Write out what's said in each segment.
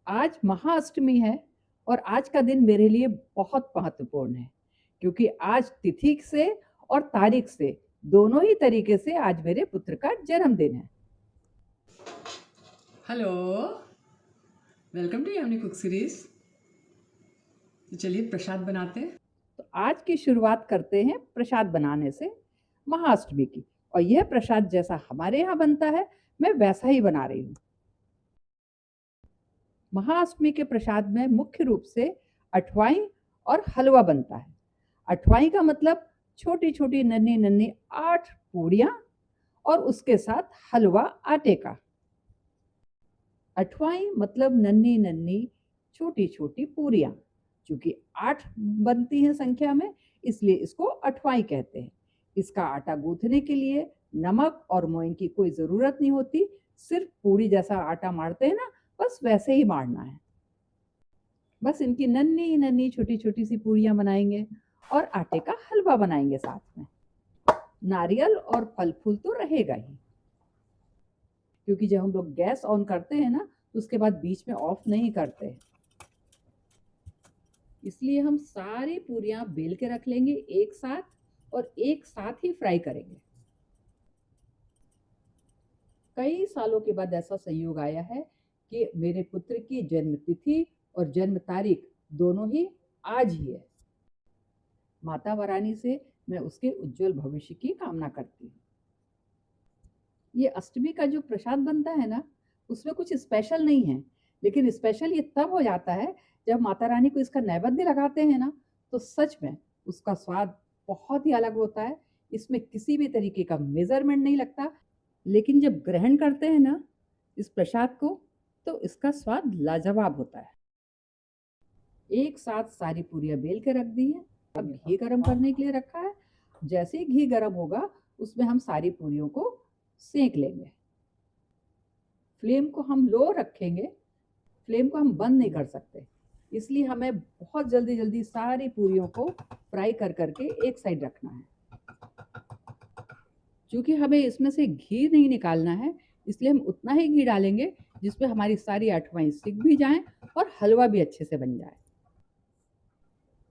आज महाअष्टमी है और आज का दिन मेरे लिए बहुत महत्वपूर्ण है क्योंकि आज तिथि से और तारीख से दोनों ही तरीके से आज मेरे पुत्र का जन्मदिन है। Hello, welcome to Yamini cook series. तो चलिए प्रसाद बनाते हैं। तो आज की शुरुआत करते हैं प्रसाद बनाने से, महाअष्टमी की। और यह प्रसाद जैसा हमारे यहाँ बनता है मैं वैसा ही बना रही हूँ। महाअष्टमी के प्रसाद में मुख्य रूप से अठवाई और हलवा बनता है। अठवाई का मतलब छोटी छोटी नन्ही नन्ही 8 पूड़ियाँ और उसके साथ हलवा आटे का। अठवाई मतलब नन्ही नन्ही छोटी छोटी पूरियां। चूंकि 8 बनती हैं संख्या में, इसलिए इसको अठवाई कहते हैं। इसका आटा गूंथने के लिए नमक और मोइन की कोई ज़रूरत नहीं होती। सिर्फ पूरी जैसा आटा मारते हैं ना, बस वैसे ही मारना है। बस इनकी नन्ही नन्ही छोटी छोटी सी पूरियां बनाएंगे और आटे का हलवा बनाएंगे साथ में। नारियल और फल फूल तो रहेगा ही, क्योंकि जब हम लोग गैस ऑन करते हैं ना, तो उसके बाद बीच में ऑफ नहीं करते। इसलिए हम सारी पूरियां बेल के रख लेंगे एक साथ और एक साथ ही फ्राई करेंगे। कई सालों के बाद ऐसा संयोग आया है कि मेरे पुत्र की जन्म तिथि और जन्म तारीख दोनों ही आज ही है। माता वरानी से मैं उसके उज्जवल भविष्य की कामना करती हूँ। ये अष्टमी का जो प्रसाद बनता है ना, उसमें कुछ स्पेशल नहीं है, लेकिन स्पेशल ये तब हो जाता है जब माता रानी को इसका नैवेद्य लगाते हैं ना, तो सच में उसका स्वाद बहुत ही अलग होता है। इसमें किसी भी तरीके का मेजरमेंट नहीं लगता, लेकिन जब ग्रहण करते हैं ना इस प्रसाद को, तो इसका स्वाद लाजवाब होता है। एक साथ सारी पूरियां बेल के रख दी है। अब घी गरम करने के लिए रखा है। जैसे ही घी गरम होगा, उसमें हम सारी पूरियों को सेक लेंगे। फ्लेम को हम लो रखेंगे, फ्लेम को हम बंद नहीं कर सकते। इसलिए हमें बहुत जल्दी जल्दी सारी पूरियों को फ्राई कर करके एक साइड रखना है। क्योंकि हमें इसमें से घी नहीं निकालना है, इसलिए हम उतना ही घी डालेंगे जिसमें हमारी सारी अठवाई सिक भी जाएं और हलवा भी अच्छे से बन जाए।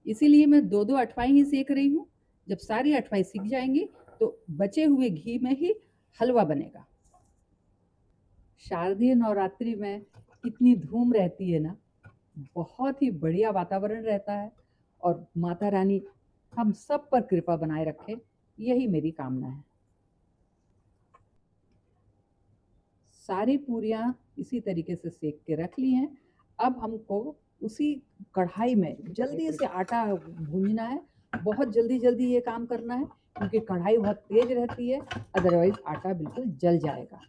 इसीलिए मैं 2-2 अठवाई ही सेक रही हूँ। जब सारी अठवाई सिक जाएंगी तो बचे हुए घी में ही हलवा बनेगा। शारदीय नवरात्रि में कितनी धूम रहती है ना, बहुत ही बढ़िया वातावरण रहता है। और माता रानी हम सब पर कृपा बनाए रखे, यही मेरी कामना है। सारी पूरियां इसी तरीके से सेक के रख ली हैं। अब हमको उसी कढ़ाई में जल्दी से आटा भूनना है। बहुत जल्दी जल्दी ये काम करना है, क्योंकि कढ़ाई बहुत तेज रहती है, अदरवाइज आटा बिल्कुल जल जाएगा।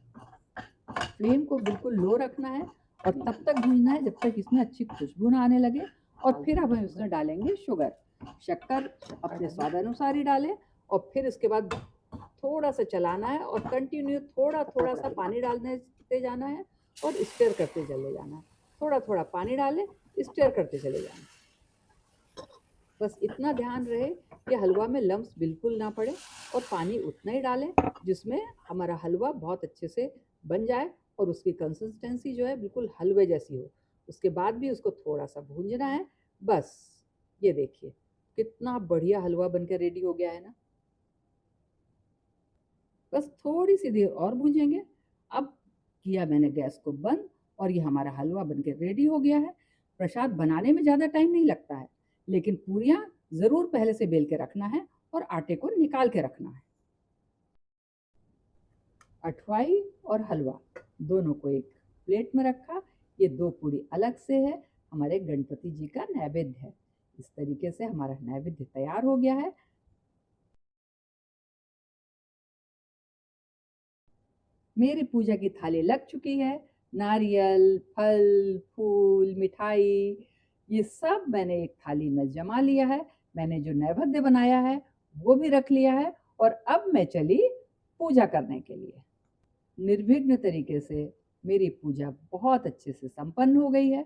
फ्लेम को बिल्कुल लो रखना है और तब तक भूनना है जब तक इसमें अच्छी खुशबू ना आने लगे। और फिर अब हम इसमें डालेंगे शुगर। शक्कर अपने स्वाद अनुसार ही डालें और फिर इसके बाद थोड़ा सा चलाना है और कंटिन्यू थोड़ा थोड़ा सा पानी डालते जाना है और स्टर करते चले जाना है। थोड़ा थोड़ा पानी डालें, स्टर करते चले जाना। बस इतना ध्यान रहे कि हलवा में लम्स बिल्कुल ना पड़े और पानी उतना ही डालें जिसमें हमारा हलवा बहुत अच्छे से बन जाए और उसकी कंसिस्टेंसी जो है बिल्कुल हलवे जैसी हो। उसके बाद भी उसको थोड़ा सा भूंजना है। बस ये देखिए कितना बढ़िया हलवा बनकर रेडी हो गया है ना। बस थोड़ी सी देर और भूंजेंगे। अब किया मैंने गैस को बंद और ये हमारा हलवा बनकर रेडी हो गया है। प्रसाद बनाने में ज़्यादा टाइम नहीं लगता है, लेकिन पूरियां ज़रूर पहले से बेल के रखना है और आटे को निकाल के रखना है। अठवाई और हलवा दोनों को एक प्लेट में रखा। ये 2 पूरी अलग से है, हमारे गणपति जी का नैवेद्य है। इस तरीके से हमारा नैवेद्य तैयार हो गया है। मेरी पूजा की थाली लग चुकी है। नारियल, फल, फूल, मिठाई, ये सब मैंने एक थाली में जमा लिया है। मैंने जो नैवेद्य बनाया है वो भी रख लिया है और अब मैं चली पूजा करने के लिए। निर्विघ्न तरीके से मेरी पूजा बहुत अच्छे से संपन्न हो गई है।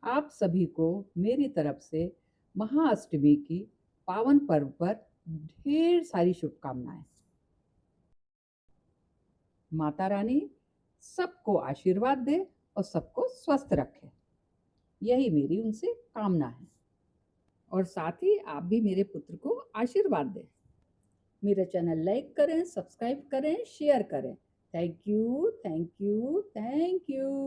आप सभी को मेरी तरफ से महाअष्टमी की पावन पर्व पर ढेर सारी शुभकामनाएं। माता रानी सबको आशीर्वाद दे और सबको स्वस्थ रखे। यही मेरी उनसे कामना है। और साथ ही आप भी मेरे पुत्र को आशीर्वाद दें। मेरा चैनल लाइक करें, सब्सक्राइब करें, शेयर करें। Thank you, thank you, thank you.